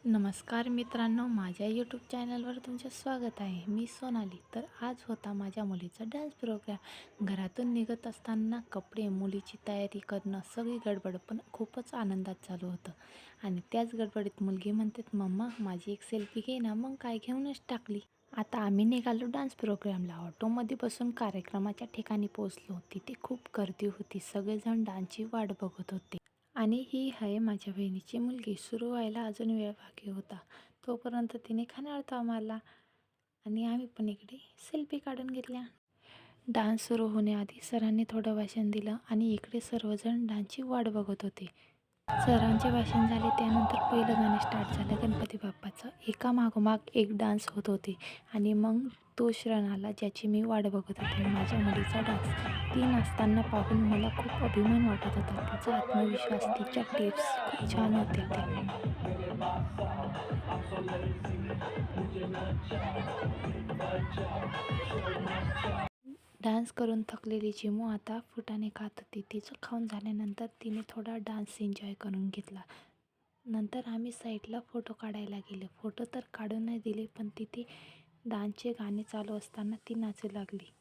नमस्कार मित्रांनो, माझ्या यूट्यूब चॅनलवर तुमचं स्वागत आहे. मी सोनाली. तर आज होता माझ्या मुलीचा डान्स प्रोग्राम. घरातून निघत असताना कपडे, मुलीची तयारी करणं, सगळी गडबड, पण खूपच आनंदात चालू होतं. आणि त्याच गडबडीत मुलगी म्हणते, मम्मा माझी एक सेल्फी घे ना. मग काय, घेऊनच टाकली. आता आम्ही निघालो डान्स प्रोग्रामला. ऑटोमध्ये बसून कार्यक्रमाच्या ठिकाणी पोहोचलो. तिथे खूप गर्दी होती. सगळेजण डान्सची वाट बघत होते. आणि ही आहे माझ्या बहिणीची मुलगी. सुरू व्हायला अजून वेळ बाकी होता. तोपर्यंत तिने खाण्याळता मारला आणि आम्ही पण इकडे सेल्फी काढून घेतल्या. डान्स सुरू होण्याआधी सरांनी थोडं भाषण दिलं आणि इकडे सर्वजण डान्सची वाट बघत होते. सरांचे भाषण झाले त्यानंतर पहिलं गाणं स्टार्ट झालं गणपती बाप्पाचं. एकामागोमाग एक डान्स होत होते आणि मग तो क्षण आला ज्याची मी वाट बघत होते, माझ्या मुलीचा डान्स. ती नाचताना पाहून मला खूप अभिमान वाटत होता. तिचा आत्मविश्वास, तिच्या टिप्स खूप छान होत्या त्या. डान्स करून थकलेली चिमू आता फुटाणे खात होती. तिचं खाऊन झाल्यानंतर तिने थोडा डान्स एन्जॉय करून घेतला. नंतर आम्ही साईडला फोटो काढायला गेलो. फोटो तर काढून नाही दिले, पण तिथे डान्सचे गाणे चालू असताना ती नाचू लागली.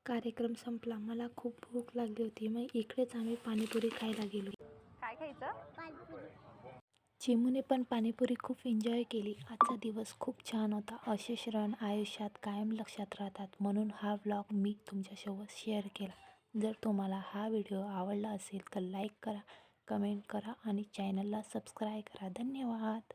कार्यक्रम संपला. मला खूप भूक लागली होती. मग इकडेच आम्ही पाणीपुरी खायला गेलो. काय खायचं? चिमूने पण पाणीपुरी खूप एन्जॉय केली. आजचा दिवस खूप छान होता. असे क्षण आयुष्यात कायम लक्षात राहतात, म्हणून हा व्लॉग मी तुमच्यासोबत शेअर केला. जर तुम्हाला हा व्हिडिओ आवडला असेल तर लाईक करा, कमेंट करा आणि चॅनलला सबस्क्राईब करा. धन्यवाद.